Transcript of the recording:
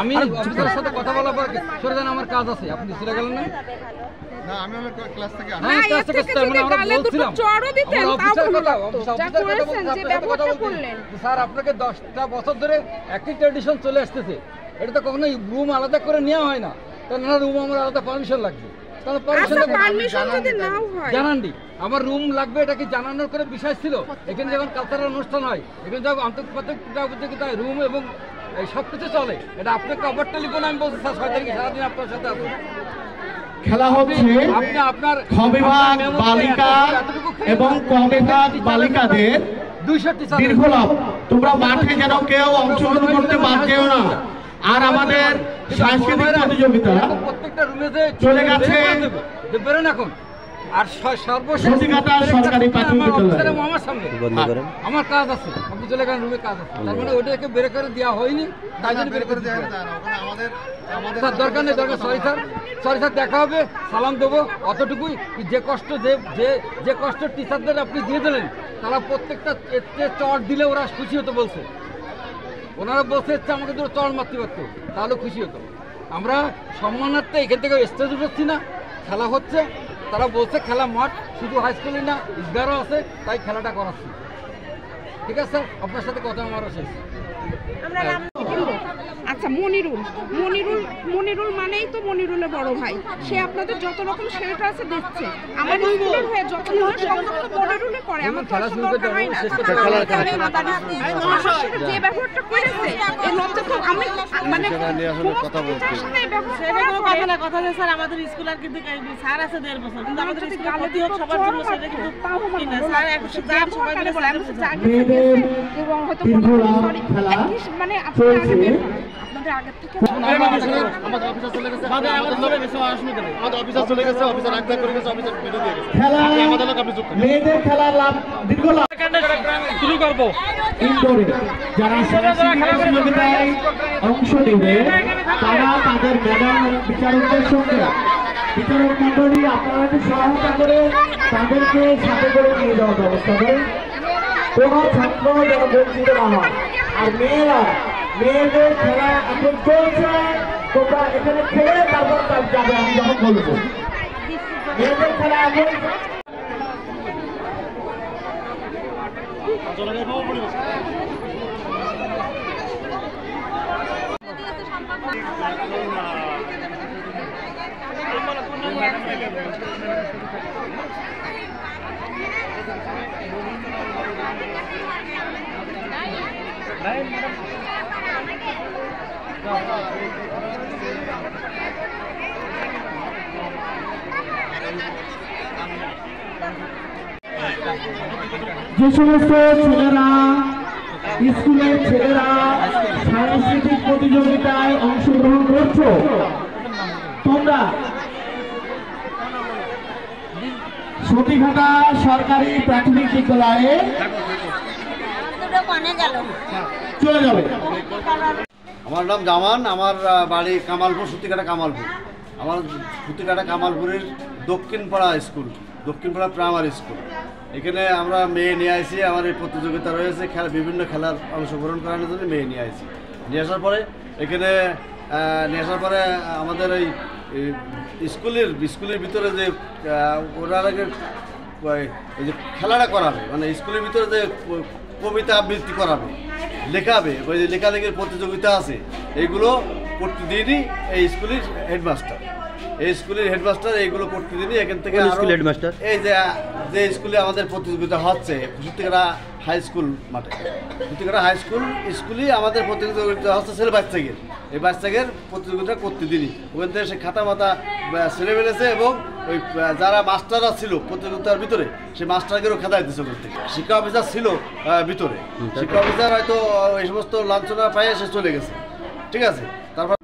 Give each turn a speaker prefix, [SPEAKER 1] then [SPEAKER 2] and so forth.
[SPEAKER 1] আমি অফিসারের সাথে কথা বলার পর সরে যান, আমার কাজ আছে। আপনি চলে গেলেন না?
[SPEAKER 2] না, আমি আমার ক্লাস থেকে
[SPEAKER 1] আমরা বলছিলাম স্যার আপনাকে 10টা বছর ধরে একই ট্র্যাডিশন চলে আসতেছে, এটা তো কখনো রুম আলাদা করে নেওয়া হয় না। তাহলে রুম আমার আলাদা পারমিশন লাগবে, তাহলে জানাননি আমার রুম লাগবে, এটা কি জানানোর করে বিষয় ছিল? এখানে যখন কালচারাল অনুষ্ঠান হয়, এখানে যখন আন্তর্জাতিক প্রতিযোগিতায় রুম এবং এই সব কিছু চলে, এটা আপনাকে আবার টেলিফোন আমি বলছি স্যার 6 তারিখে সারাদিন আপনার সাথে আছি।
[SPEAKER 3] খেলা হচ্ছে খ বিভাগ বালিকা এবং ক বিভাগ বালিকাদের
[SPEAKER 1] 200টি
[SPEAKER 3] দীর্ঘ লাভ। তোমরা মাঠে যেন কেউ অংশগ্রহণ করতে বাদ যেও না। আর আমাদের সাংস্কৃতিক প্রতিযোগিতা
[SPEAKER 1] প্রত্যেকটা রুমে যে
[SPEAKER 3] চলে গেছে
[SPEAKER 1] বেরোন এখন। আর সর্বশেষ
[SPEAKER 3] সরকারি প্রাথমিক বিদ্যালয়
[SPEAKER 1] আমার সামনে আমার কাজ আছে, আপনি চলে গেলেন রুমে কাজ আছে, তার মানে ওইটাকে বের করে দেওয়া হয়নি, তাই জন্য বের করে দেওয়া স্যার দরকার নেই, দরকার সরি স্যার দেখা হবে, সালাম দেবো, অতটুকুই। যে কষ্ট যে কষ্ট টিচারদের আপনি দিয়ে দিলেন, তারা প্রত্যেকটা চট দিলে ওরা খুশি হতো বলছে, ওনারা বলছে আমাকে দুটো চট মারতে পারতো, তাহলে খুশি হতো। আমরা সম্মানার্থে এখান থেকে স্টেজ উঠছি না, খেলা হচ্ছে, তারা বলছে খেলা মাঠ শুধু হাই স্কুলই না, ইসগারও আছে, তাই খেলাটা করাচ্ছি। ঠিক আছে, আপনার সাথে কথা আমারও শেষ।
[SPEAKER 4] আচ্ছা, মনিরুল মানেই তো মনিরুলের বড় ভাই, সে আপনাদের যত রকম শেল্টার আছে দেখছে, আমার স্কুলের হয়ে যত সংযুক্ত মনিরুলে করে, আমার খেলা শুরু করতে হয় না। যে ব্যবহারটা করেছে এই লজ্জা তো আমি মানে কথা বলছি
[SPEAKER 5] কথা যে স্যার আমাদের স্কুল আর কিন্তু স্যার আছে 1.5 বছর, কিন্তু আমাদের স্কুলে প্রতি হোক সবার জন্য সেটা কিন্তু স্যার একসাথে সবাই মিলে বলে আমি জানি এবং হয়তো মানে আপনাদের আগে থেকে
[SPEAKER 2] আমাদের অফিসার চলে গেছে, আমাদের অফিসার চলে গেছে, অফিসার আজ্ঞা করে গেছে, অফিসার ভিডিও দিয়ে গেছে। আমাদের লোক আপনি যুক্ত
[SPEAKER 3] মেয়েদের খেলার লাভ দীর্ঘ লাভ
[SPEAKER 1] শুরু করবো।
[SPEAKER 3] ইনডোরে যারা সাংস্কৃতিক প্রতিযোগিতায় অংশ নেবে, তারা তাদের ম্যাডাম বিচারকদের সঙ্গে বিচারক মন্ডলী আপনারা একটু সহায়তা করে তাদেরকে সাথে করে নিয়ে যাওয়ার ব্যবস্থা করেন, কোনো ছাত্র যেন বঞ্চিত না হয়। আর মেয়েদের খেলা এখন চলছে, তোমরা এখানে খেলে তারপর যাবে, আমি যখন বলবো মেয়েদের খেলা এখন যে সমস্ত ছেলেরা স্কুলের ছেলেরা সাংস্কৃতিক প্রতিযোগিতায় অংশগ্রহণ করছো, তোমরা সতীঘাটা সরকারি প্রাথমিক বিদ্যালয়ে চলে যাবে।
[SPEAKER 6] আমার নাম জামান, আমার বাড়ি কামালপুর, সতীঘাটা কামালপুর। আমার সতীঘাটা কামালপুরের Dakshinpara school, Dakshinpara primary school. এখানে আমরা মেয়ে নিয়ে আসি, আমার এই প্রতিযোগিতা রয়েছে, বিভিন্ন খেলার অংশগ্রহণ করানোর জন্য মেয়ে নিয়ে আসি। নিয়ে আসার পরে এখানে নিয়ে আসার পরে আমাদের এই স্কুলের ভিতরে যে ওরা এই যে খেলাটা করাবে, মানে স্কুলের ভিতরে যে কবিতা আবৃত্তি করাবে, লেখাবে, ওই যে লেখালেখির প্রতিযোগিতা আছে, এইগুলো প্রতিদিনই এই স্কুলের হেডমাস্টার এইগুলো প্রতিদিনই এখান থেকে হেডমাস্টার এই যে স্কুলে আমাদের প্রতিযোগিতা হচ্ছে সত্যিকারা হাই স্কুল মাঠে, সত্যিকারা হাই স্কুলই আমাদের প্রতিযোগিতা হচ্ছে ছেলে বাচ্চাদের, এই বাচ্চাদের প্রতিযোগিতা প্রতিদিনই ওখান থেকে সে খাতা মাথা ছেড়ে ফেলেছে এবং ওই যারা মাস্টাররা ছিল প্রতিযোগিতার ভিতরে সেই মাস্টারদেরও খেদাই দিচ্ছে ওখান থেকে। শিক্ষা অফিসার ছিল ভিতরে, শিক্ষা অফিসার হয়তো এই সমস্ত লাঞ্ছনা পায়ে সে চলে গেছে, ঠিক আছে। তারপর